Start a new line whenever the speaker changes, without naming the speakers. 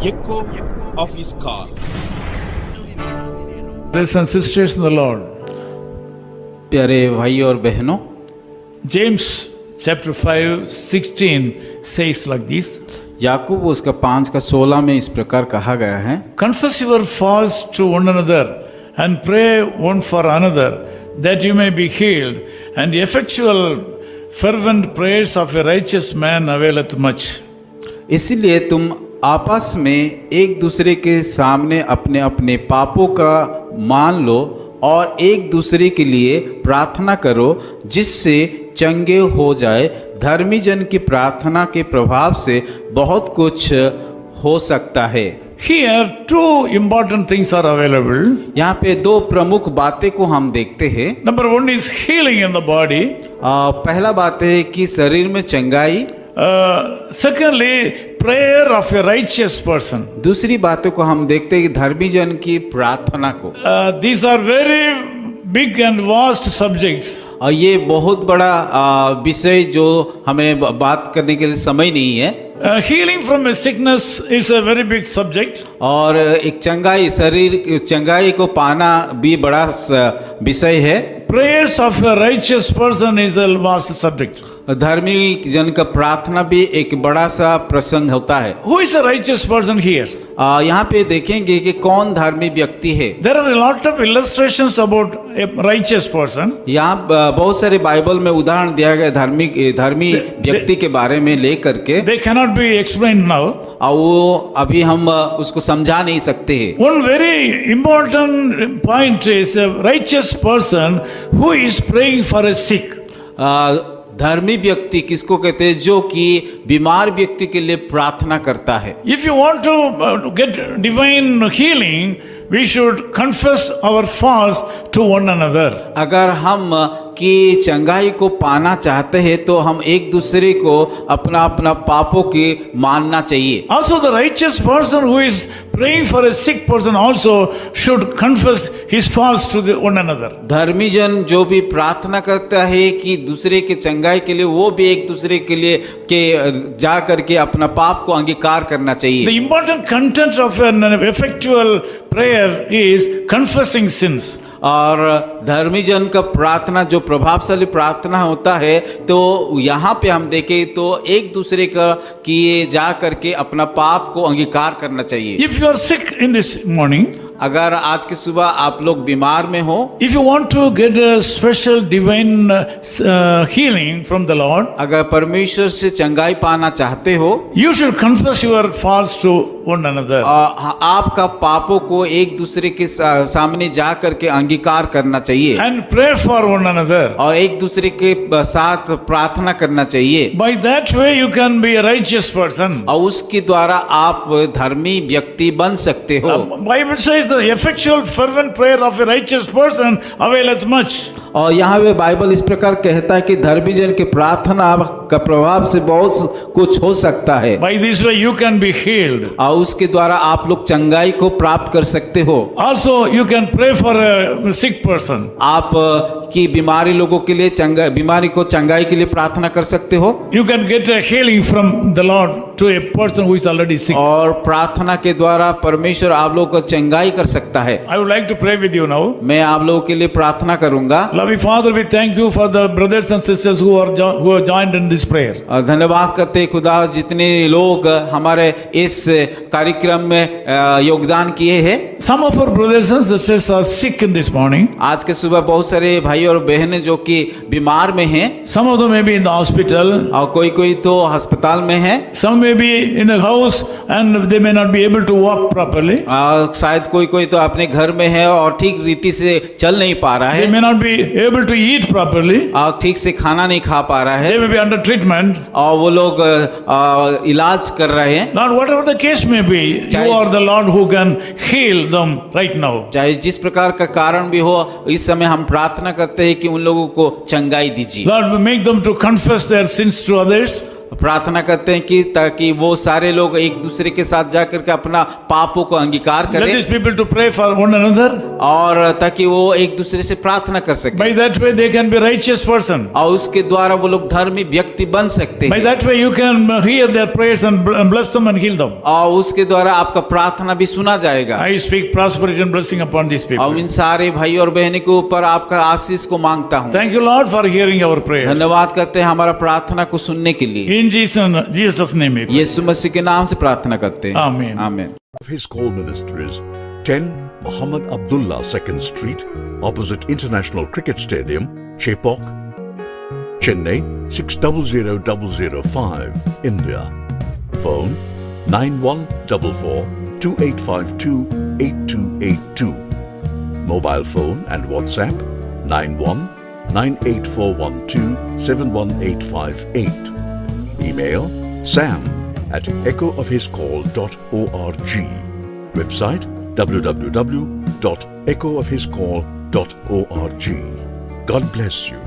echo of his call.
Brothers and sisters in the Lord,
प्यारे भाई और बहनों,
James chapter 5:16 says like this:
याकूब उसका 5:16 में इस प्रकार कहा गया है,
Confess your faults to one another and pray one for another, that you may be healed. And the effectual, fervent prayers of a righteous man availeth much.
इसीलिए तुम आपस में एक दूसरे के सामने अपने अपने पापों का मान लो और एक दूसरे के लिए प्रार्थना करो, जिससे चंगे हो जाए। धर्मी जन की प्रार्थना के प्रभाव से बहुत कुछ हो सकता है।
Here, two important things are available.
यहाँ पे दो प्रमुख बातें को हम देखते हैं।
Number one is healing in the body.
पहला बात है कि शरीर में चंगाई।
Secondly, prayer of a righteous person.
दूसरी बातों को हम देखते हैं कि धर्मी जन की प्रार्थना को।
These are very big and vast subjects.
और ये बहुत बड़ा विषय जो हमें बात करने के लिए समय नहीं है।
Healing from a sickness is a very big subject.
और एक चंगाई, शरीर चंगाई को पाना भी बड़ा विषय है।
Prayers of a righteous person is a vast subject.
धर्मी जन का प्रार्थना भी एक बड़ा सा प्रसंग होता है।
Who is a righteous person here?
यहाँ पे देखेंगे कि कौन धर्मी व्यक्ति है।
There are a lot of illustrations about a righteous person.
यहाँ बहुत सारे बाइबल में उदाहरण दिया गया धर्मी व्यक्ति के बारे में लेकर के।
They cannot be explained now.
और वो अभी हम उसको समझा नहीं सकते हैं।
One very important point is a righteous person who is praying for a sick.
धर्मी व्यक्ति किसको कहते हैं? जो कि बीमार व्यक्ति के लिए प्रार्थना करता है।
If you want to get divine healing, we should confess our faults to one another.
अगर हम की चंगाई को पाना चाहते हैं तो हम एक दूसरे को अपना अपना पापों की मानना चाहिए।
Also, the righteous person who is praying for a sick person also should confess his faults to one another.
धर्मी जन जो भी प्रार्थना करता है कि दूसरे के चंगाई के लिए, वो भी एक दूसरे के लिए के जा करके अपना पाप को अंगीकार करना चाहिए।
The important content of an effectual prayer is confessing sins.
और धर्मी जन का प्रार्थना जो प्रभावशाली प्रार्थना होता है, तो यहाँ पे हम देखें तो एक दूसरे का किए जा करके अपना पाप को अंगीकार करना चाहिए।
If you are sick in this morning,
अगर आज की सुबह आप लोग बीमार में हो,
if you want to get a special divine healing from the Lord,
अगर परमेश्वर से चंगाई पाना चाहते हो,
you should confess your faults to one another.
आपका पापों को एक दूसरे के सामने जा करके अंगीकार करना चाहिए
And pray for one another.
और एक दूसरे के साथ प्रार्थना करना चाहिए।
By that way you can be a righteous person.
और उसके द्वारा आप धर्मी व्यक्ति बन सकते हो।
Bible says the effectual fervent prayer of a righteous person availeth much.
और यहाँ पे बाइबल इस प्रकार कहता है कि धर्मी जन की प्रार्थना का प्रभाव से बहुत कुछ हो सकता है।
By this way you can be healed.
और उसके द्वारा आप लोग चंगाई को प्राप्त कर सकते हो।
Also you can pray for a sick person.
आप की बीमारी लोगों के लिए बीमारी को चंगाई के लिए प्रार्थना कर सकते हो।
You can get a healing from the Lord to a person who is already sick.
और प्रार्थना के द्वारा परमेश्वर आप लोगों को चंगाई कर सकता है।
I would like to pray with you now.
मैं आप लोगों के लिए प्रार्थना करूंगा।
Loving Father, we thank you for the brothers and sisters who are joined in this prayer.
और धन्यवाद करते हैं खुदा, जितने लोग हमारे इस कार्यक्रम में योगदान किए हैं।
Some of our brothers and sisters are sick in this morning.
आज के सुबह बहुत सारे भाई और बहनें जो कि बीमार में हैं।
Some of them may be in the hospital.
और कोई कोई तो अस्पताल में है।
Some may be in a house and they may not be able to walk properly.
शायद कोई कोई तो अपने घर में है और ठीक रीति से चल नहीं पा रहा
They
है।
may not be able to eat properly.
और ठीक से खाना नहीं खा पा रहा है।
They may be under treatment.
और वो लोग इलाज कर रहे हैं।
Lord, whatever the case may be, you are the Lord who can heal them right now.
चाहे जिस प्रकार का कारण भी हो, इस समय हम प्रार्थना करते हैं कि उन लोगों को चंगाई दीजिए।
Lord, make them to confess their sins to others.
प्रार्थना करते हैं कि ताकि वो सारे लोग एक दूसरे के साथ जाकर के अपना पापों को अंगीकार
Let
करें
these people to pray for one another.
और ताकि वो एक दूसरे से प्रार्थना कर सके
By that way they can be righteous person.
और उसके द्वारा वो लोग धर्मी व्यक्ति बन सकते
By
हैं
that way you can hear their prayers and bless them and heal them.
और उसके द्वारा आपका प्रार्थना भी सुना जाएगा
I speak prosperity and blessing upon these
और
people.
इन सारे भाई और बहनों के ऊपर आपका आशीष को मांगता हूँ
Thank you Lord for hearing our prayers.
धन्यवाद करते हैं हमारा प्रार्थना को सुनने के लिए
In Jesus' name we pray.
यीशु मसीह के नाम से प्रार्थना करते हैं
Amen.
आमीन
Of his call ministries, 10 Muhammad Abdullah 2nd Street, opposite International Cricket Stadium, Chepauk, Chennai 600005, India. Phone 9144-2852-8282. Mobile phone and WhatsApp 91-98412-71858. Email sam@echoofhiscall.org. Website www.echoofhiscall.org. God bless you.